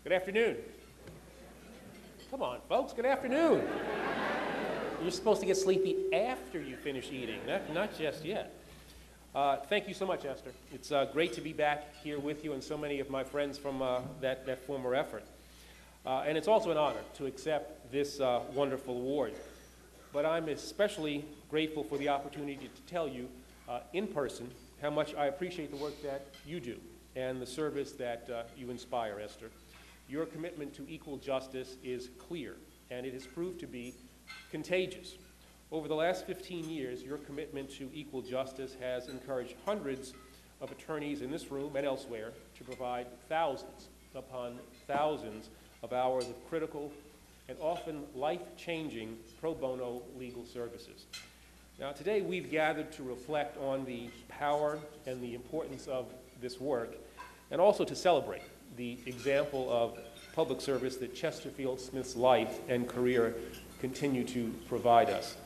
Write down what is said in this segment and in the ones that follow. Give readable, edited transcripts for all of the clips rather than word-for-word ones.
Good afternoon. Come on, folks, good afternoon. You're supposed to get sleepy after you finish eating, not just yet. Thank you so much, Esther. It's great to be back here with you and so many of my friends from that former effort. And it's also an honor to accept this wonderful award. But I'm especially grateful for the opportunity to tell you in person how much I appreciate the work that you do and the service that you inspire, Esther. Your commitment to equal justice is clear, and it has proved to be contagious. Over the last 15 years, your commitment to equal justice has encouraged hundreds of attorneys in this room and elsewhere to provide thousands upon thousands of hours of critical and often life-changing pro bono legal services. Now, today we've gathered to reflect on the power and the importance of this work, and also to celebrate the example of public service that Chesterfield Smith's life and career continue to provide us.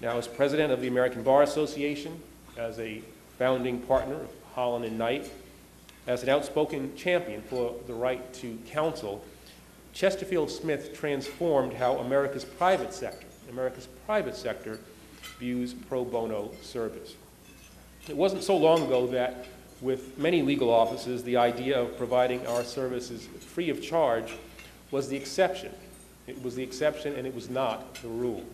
Now, as president of the American Bar Association, as a founding partner of Holland and Knight, as an outspoken champion for the right to counsel, Chesterfield Smith transformed how America's private sector views pro bono service. It wasn't so long ago that with many legal offices, the idea of providing our services free of charge was the exception. It was the exception and it was not the rule.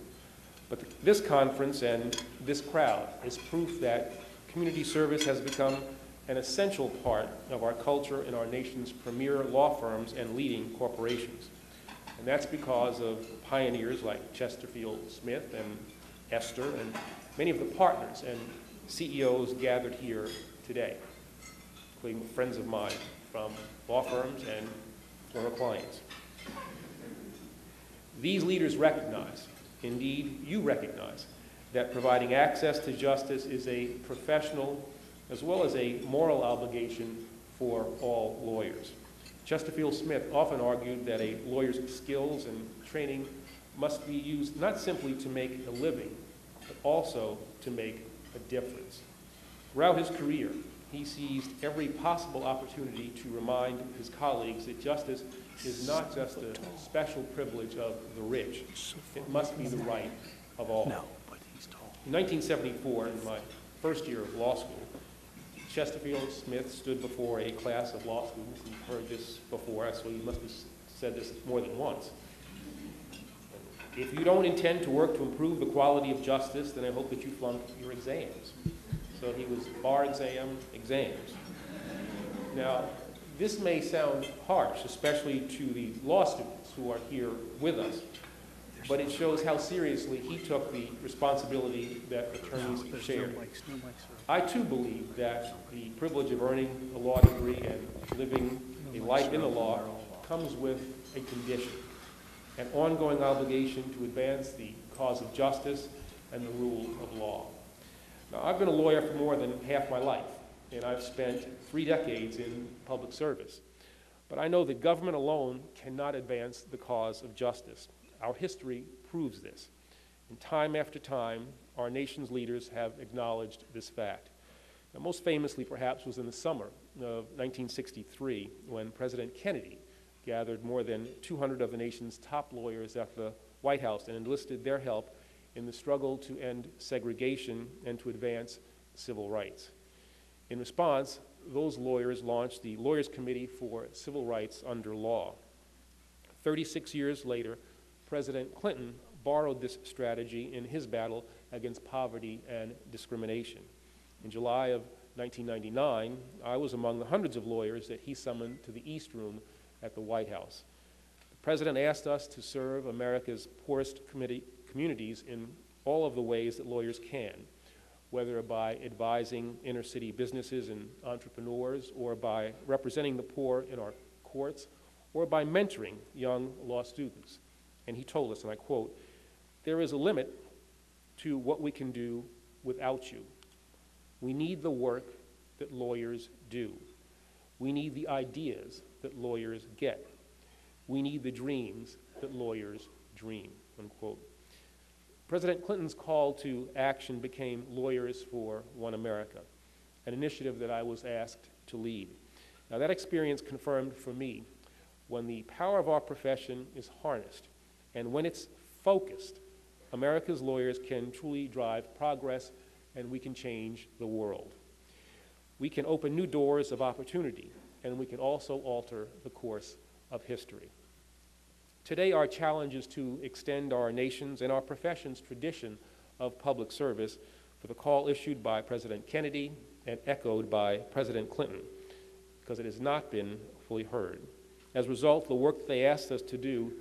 But this conference and this crowd is proof that community service has become an essential part of our culture in our nation's premier law firms and leading corporations. And that's because of pioneers like Chesterfield Smith and Esther and many of the partners and CEOs gathered here today, including friends of mine from law firms and former clients. These leaders recognize, indeed you recognize, that providing access to justice is a professional as well as a moral obligation for all lawyers. Chesterfield Smith often argued that a lawyer's skills and training must be used not simply to make a living, but also to make a difference. Throughout his career, he seized every possible opportunity to remind his colleagues that justice is not just a special privilege of the rich. It must be the right of all. In 1974, in my first year of law school, Chesterfield Smith stood before a class of law students. You've heard this before, so you must have said this more than once. If you don't intend to work to improve the quality of justice, then I hope that you flunk your exams. So he was bar exams. Now, this may sound harsh, especially to the law students who are here with us, but it shows how seriously he took the responsibility that attorneys shared. I too believe that the privilege of earning a law degree and living a life in the law comes with a condition, an ongoing obligation to advance the cause of justice and the rule of law. Now, I've been a lawyer for more than half my life, and I've spent 3 decades in public service. But I know that government alone cannot advance the cause of justice. Our history proves this. And time after time, our nation's leaders have acknowledged this fact. Now, most famously, perhaps, was in the summer of 1963, when President Kennedy gathered more than 200 of the nation's top lawyers at the White House and enlisted their help in the struggle to end segregation and to advance civil rights. In response, those lawyers launched the Lawyers Committee for Civil Rights Under Law. 36 years later, President Clinton borrowed this strategy in his battle against poverty and discrimination. In July of 1999, I was among the hundreds of lawyers that he summoned to the East Room at the White House. The President asked us to serve America's poorest communities in all of the ways that lawyers can, whether by advising inner-city businesses and entrepreneurs, or by representing the poor in our courts, or by mentoring young law students. And he told us, and I quote, "There is a limit to what we can do without you. We need the work that lawyers do. We need the ideas that lawyers get. We need the dreams that lawyers dream," unquote. President Clinton's call to action became Lawyers for One America, an initiative that I was asked to lead. Now, that experience confirmed for me when the power of our profession is harnessed and when it's focused, America's lawyers can truly drive progress and we can change the world. We can open new doors of opportunity, and we can also alter the course of history. Today, our challenge is to extend our nation's and our profession's tradition of public service for the call issued by President Kennedy and echoed by President Clinton, because it has not been fully heard. As a result, the work they asked us to do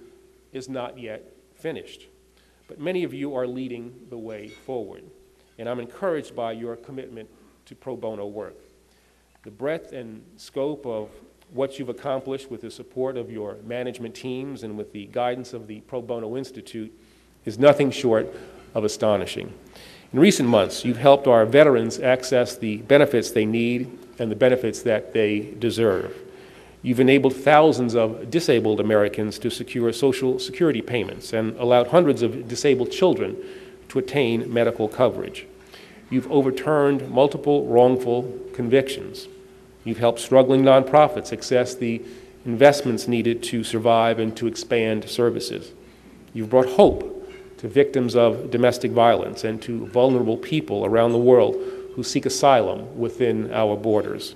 is not yet finished. But many of you are leading the way forward, and I'm encouraged by your commitment to pro bono work. The breadth and scope of what you've accomplished with the support of your management teams and with the guidance of the Pro Bono Institute is nothing short of astonishing. In recent months, you've helped our veterans access the benefits they need and the benefits that they deserve. You've enabled thousands of disabled Americans to secure Social Security payments and allowed hundreds of disabled children to attain medical coverage. You've overturned multiple wrongful convictions. You've helped struggling nonprofits access the investments needed to survive and to expand services. You've brought hope to victims of domestic violence and to vulnerable people around the world who seek asylum within our borders.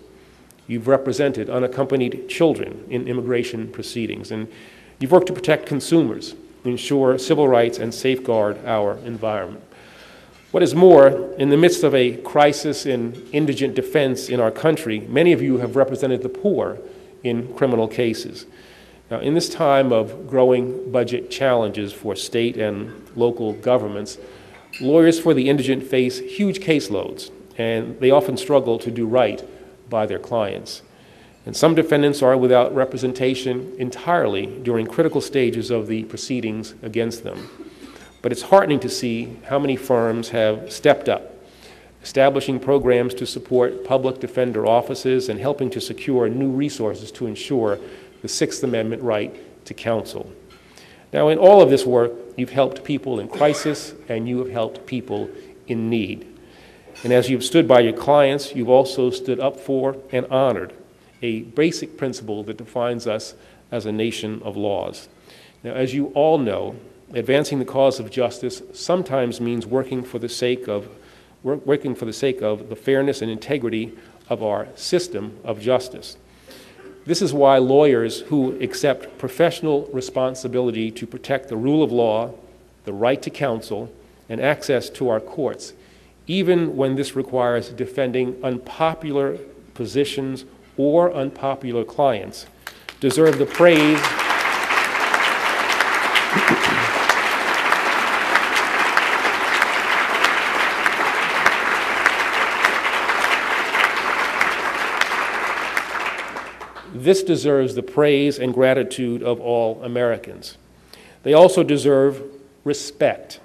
You've represented unaccompanied children in immigration proceedings, and you've worked to protect consumers, ensure civil rights, and safeguard our environment. What is more, in the midst of a crisis in indigent defense in our country, many of you have represented the poor in criminal cases. Now, in this time of growing budget challenges for state and local governments, lawyers for the indigent face huge caseloads, and they often struggle to do right by their clients. And some defendants are without representation entirely during critical stages of the proceedings against them. But it's heartening to see how many firms have stepped up, establishing programs to support public defender offices and helping to secure new resources to ensure the Sixth Amendment right to counsel. Now, in all of this work, you've helped people in crisis and you have helped people in need. And as you've stood by your clients, you've also stood up for and honored a basic principle that defines us as a nation of laws. Now, as you all know, advancing the cause of justice sometimes means working for the sake of the fairness and integrity of our system of justice. This is why lawyers who accept professional responsibility to protect the rule of law, the right to counsel, and access to our courts, even when this requires defending unpopular positions or unpopular clients, deserve the praise This deserves the praise and gratitude of all Americans. They also deserve respect.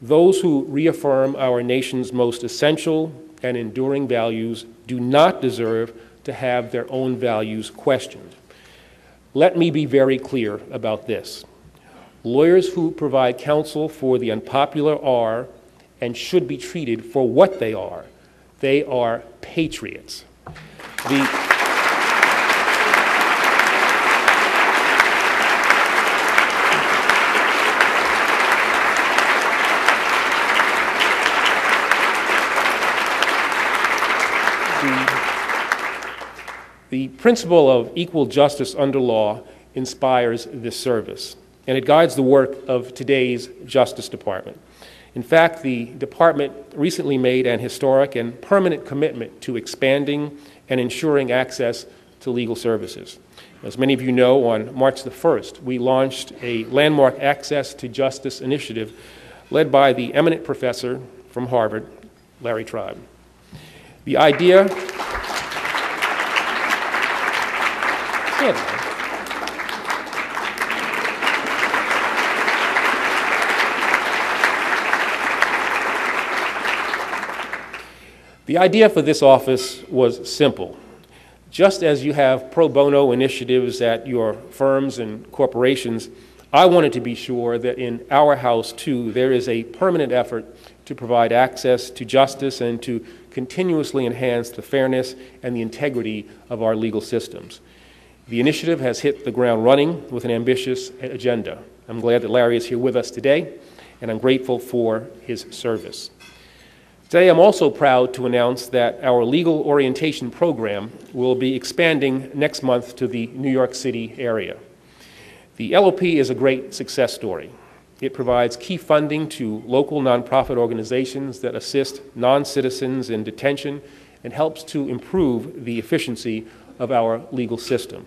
Those who reaffirm our nation's most essential and enduring values do not deserve to have their own values questioned. Let me be very clear about this. Lawyers who provide counsel for the unpopular are and should be treated for what they are. They are patriots. The principle of equal justice under law inspires this service, and it guides the work of today's Justice Department. In fact, the department recently made an historic and permanent commitment to expanding and ensuring access to legal services. As many of you know, on March the 1st, we launched a landmark Access to Justice initiative led by the eminent professor from Harvard, Larry Tribe. The idea The idea for this office was simple. Just as you have pro bono initiatives at your firms and corporations, I wanted to be sure that in our house, too, there is a permanent effort to provide access to justice and to continuously enhance the fairness and the integrity of our legal systems. The initiative has hit the ground running with an ambitious agenda. I'm glad that Larry is here with us today, and I'm grateful for his service. Today, I'm also proud to announce that our legal orientation program will be expanding next month to the New York City area. The LOP is a great success story. It provides key funding to local nonprofit organizations that assist non-citizens in detention and helps to improve the efficiency of our legal system.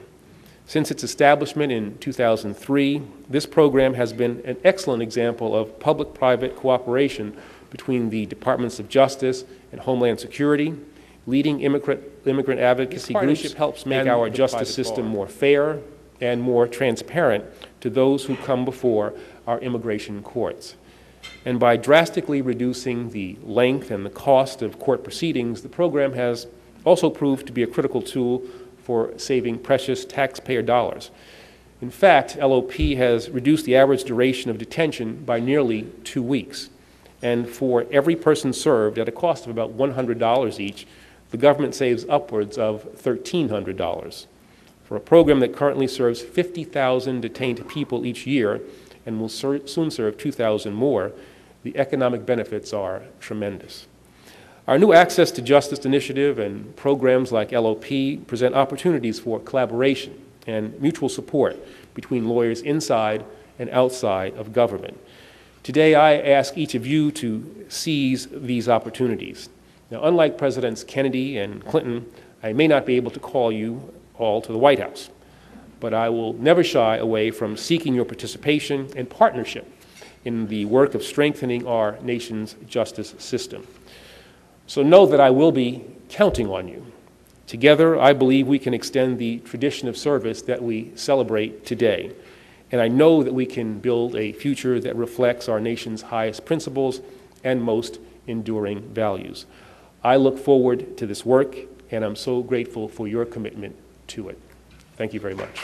Since its establishment in 2003, this program has been an excellent example of public-private cooperation between the Departments of Justice and Homeland Security, leading immigrant advocacy groups helps make our justice system more fair and more transparent to those who come before our immigration courts. And by drastically reducing the length and the cost of court proceedings, the program has also proved to be a critical tool for saving precious taxpayer dollars. In fact, LOP has reduced the average duration of detention by nearly 2 weeks. And for every person served at a cost of about $100 each, the government saves upwards of $1,300. For a program that currently serves 50,000 detained people each year and will soon serve 2,000 more, the economic benefits are tremendous. Our new Access to Justice initiative and programs like LOP present opportunities for collaboration and mutual support between lawyers inside and outside of government. Today, I ask each of you to seize these opportunities. Now, unlike Presidents Kennedy and Clinton, I may not be able to call you all to the White House, but I will never shy away from seeking your participation and partnership in the work of strengthening our nation's justice system. So know that I will be counting on you. Together, I believe we can extend the tradition of service that we celebrate today. And I know that we can build a future that reflects our nation's highest principles and most enduring values. I look forward to this work, and I'm so grateful for your commitment to it. Thank you very much.